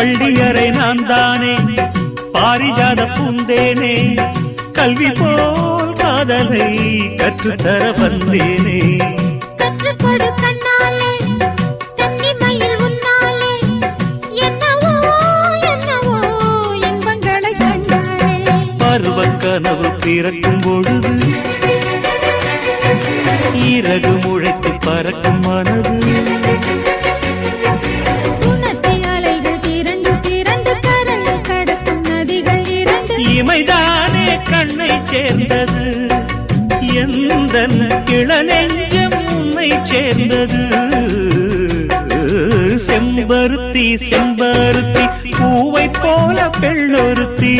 பள்ளியறை நான் தானே பாரிஜாத பூந்தேனே கல்வி போல் காதலை கற்றுத்தர வந்தேனே கற்றுக்கொடு கண்ணாலே தன்னிமையில் உன்னாலே என்னவோ என்னவோ இன்பங்களை கண்டாலே பருவக் கனவு பிறக்கும் பொழுது இறகு முளைத்து பறக்கும் மனது இமைதானே கண்ணை சேர்ந்தது எந்தன் இளநெஞ்சம் உன்னை சேர்ந்தது செம்பருத்தி செம்பருத்தி பூவை போல பெண்ணொருத்தி